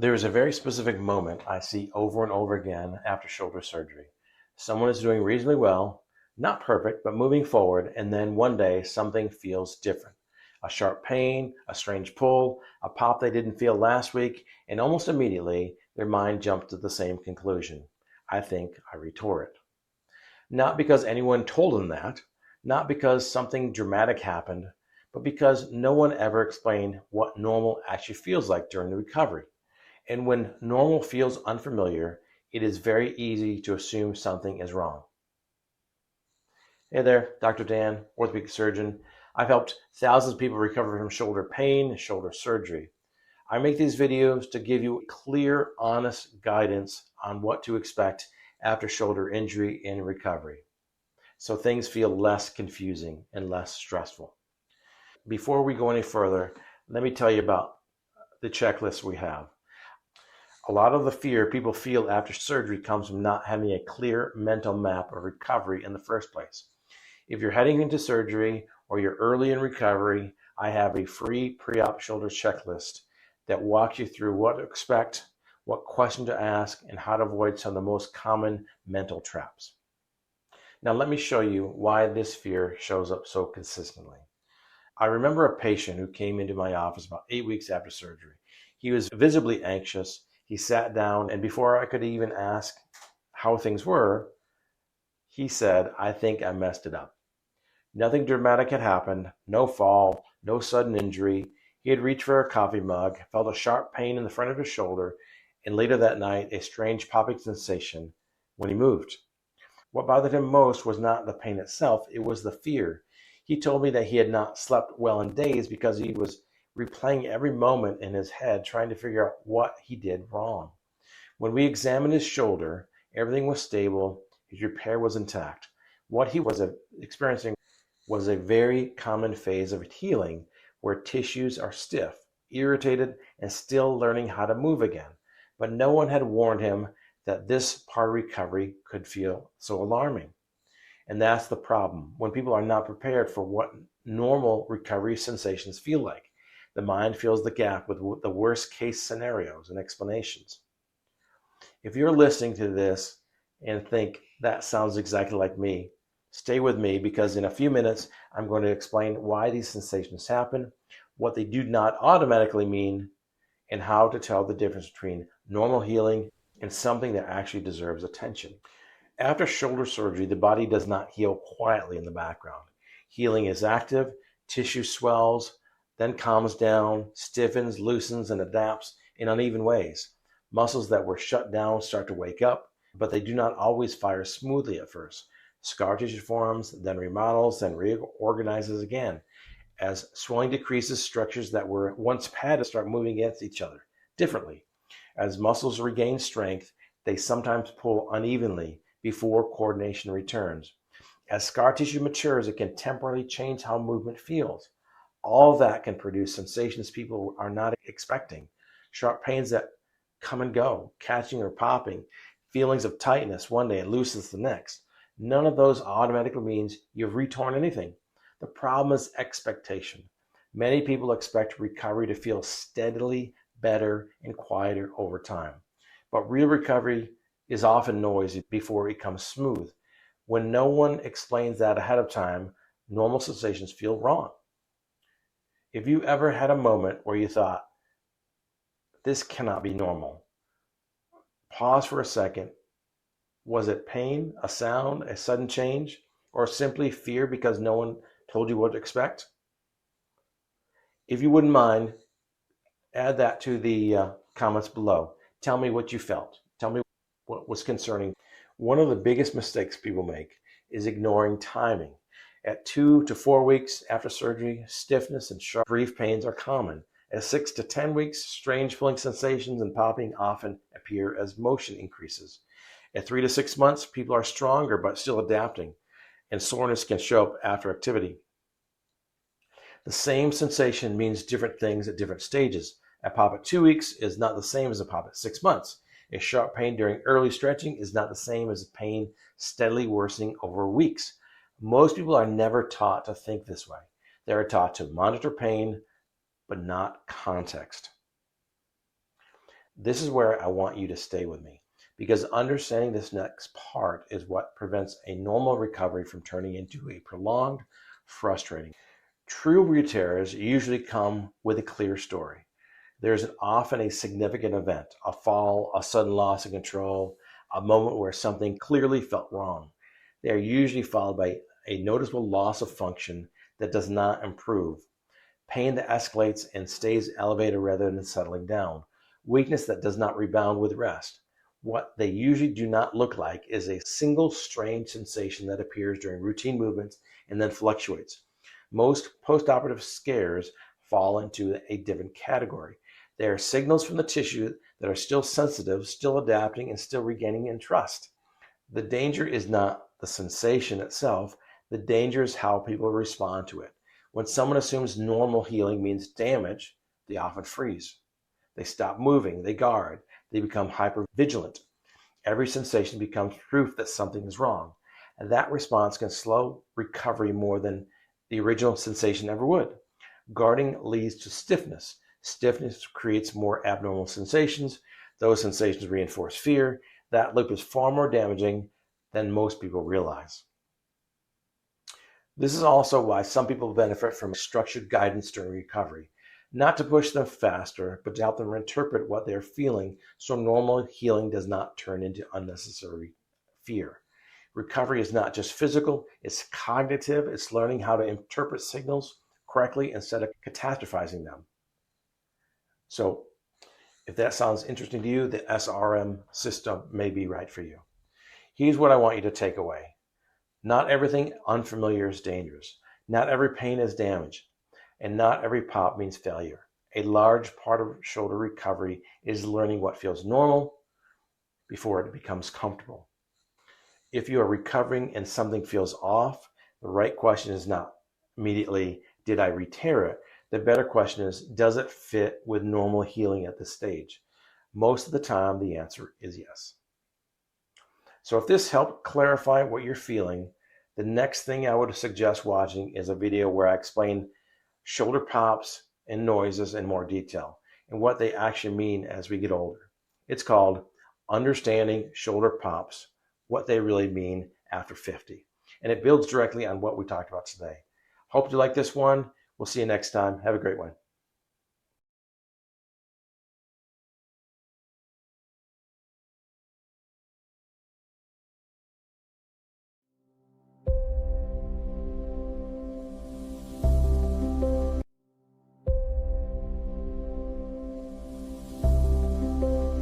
There is a very specific moment I see over and over again after shoulder surgery. Someone is doing reasonably well, not perfect, but moving forward, and then one day something feels different. A sharp pain, a strange pull, a pop they didn't feel last week, and almost immediately their mind jumps to the same conclusion. I think I retore it. Not because anyone told them that, not because something dramatic happened, but because no one ever explained what normal actually feels like during the recovery. And when normal feels unfamiliar, it is very easy to assume something is wrong. Hey there, Dr. Dan, orthopedic surgeon. I've helped thousands of people recover from shoulder pain and shoulder surgery. I make these videos to give you clear, honest guidance on what to expect after shoulder injury and recovery, so things feel less confusing and less stressful. Before we go any further, let me tell you about the checklist we have. A lot of the fear people feel after surgery comes from not having a clear mental map of recovery in the first place. If you're heading into surgery or you're early in recovery, I have a free pre-op shoulder checklist that walks you through what to expect, what question to ask, and how to avoid some of the most common mental traps. Now let me show you why this fear shows up so consistently. I remember a patient who came into my office about 8 weeks after surgery. He was visibly anxious. He sat down, and before I could even ask how things were, he said, "I think I messed it up." Nothing dramatic had happened, no fall, no sudden injury. He had reached for a coffee mug, felt a sharp pain in the front of his shoulder, and later that night, a strange popping sensation when he moved. What bothered him most was not the pain itself, it was the fear. He told me that he had not slept well in days because he was replaying every moment in his head, trying to figure out what he did wrong. When we examined his shoulder, everything was stable, his repair was intact. What he was experiencing was a very common phase of healing where tissues are stiff, irritated, and still learning how to move again. But no one had warned him that this part of recovery could feel so alarming. And that's the problem. When people are not prepared for what normal recovery sensations feel like, the mind fills the gap with the worst case scenarios and explanations. If you're listening to this and think that sounds exactly like me, stay with me because in a few minutes, I'm going to explain why these sensations happen, what they do not automatically mean, and how to tell the difference between normal healing and something that actually deserves attention. After shoulder surgery, the body does not heal quietly in the background. Healing is active, tissue swells, then calms down, stiffens, loosens, and adapts in uneven ways. Muscles that were shut down start to wake up, but they do not always fire smoothly at first. Scar tissue forms, then remodels, then reorganizes again. As swelling decreases, structures that were once padded start moving against each other differently. As muscles regain strength, they sometimes pull unevenly before coordination returns. As scar tissue matures, it can temporarily change how movement feels. All that can produce sensations people are not expecting. Sharp pains that come and go, catching or popping, feelings of tightness one day and looseness the next. None of those automatically means you've retorn anything. The problem is expectation. Many people expect recovery to feel steadily better and quieter over time. But real recovery is often noisy before it becomes smooth. When no one explains that ahead of time, normal sensations feel wrong. If you ever had a moment where you thought, this cannot be normal, pause for a second. Was it pain, a sound, a sudden change, or simply fear because no one told you what to expect? If you wouldn't mind, add that to the comments below. Tell me what you felt. Tell me what was concerning. One of the biggest mistakes people make is ignoring timing. At 2 to 4 weeks after surgery, stiffness and sharp brief pains are common. At 6 to 10 weeks, strange pulling sensations and popping often appear as motion increases. At 3 to 6 months, people are stronger but still adapting, and soreness can show up after activity. The same sensation means different things at different stages. A pop at 2 weeks is not the same as a pop at 6 months. A sharp pain during early stretching is not the same as a pain steadily worsening over weeks. Most people are never taught to think this way. They are taught to monitor pain, but not context. This is where I want you to stay with me, because understanding this next part is what prevents a normal recovery from turning into a prolonged, frustrating. True re-tears usually come with a clear story. There's often a significant event, a fall, a sudden loss of control, a moment where something clearly felt wrong. They are usually followed by a noticeable loss of function that does not improve, pain that escalates and stays elevated rather than settling down, weakness that does not rebound with rest. What they usually do not look like is a single strange sensation that appears during routine movements and then fluctuates. Most postoperative scares fall into a different category. They are signals from the tissue that are still sensitive, still adapting, and still regaining in trust. The danger is not the sensation itself. The danger is how people respond to it. When someone assumes normal healing means damage, they often freeze. They stop moving, they guard, they become hypervigilant. Every sensation becomes proof that something is wrong. And that response can slow recovery more than the original sensation ever would. Guarding leads to stiffness. Stiffness creates more abnormal sensations. Those sensations reinforce fear. That loop is far more damaging than most people realize. This is also why some people benefit from structured guidance during recovery, not to push them faster, but to help them interpret what they're feeling so normal healing does not turn into unnecessary fear. Recovery is not just physical, it's cognitive. It's learning how to interpret signals correctly instead of catastrophizing them. So if that sounds interesting to you, the SRM system may be right for you. Here's what I want you to take away. Not everything unfamiliar is dangerous. Not every pain is damage. And not every pop means failure. A large part of shoulder recovery is learning what feels normal before it becomes comfortable. If you are recovering and something feels off, the right question is not immediately, did I re-tear it? The better question is, does it fit with normal healing at this stage? Most of the time, the answer is yes. So if this helped clarify what you're feeling, the next thing I would suggest watching is a video where I explain shoulder pops and noises in more detail and what they actually mean as we get older. It's called Understanding Shoulder Pops, What They Really Mean After 50. And it builds directly on what we talked about today. Hope you like this one. We'll see you next time. Have a great one.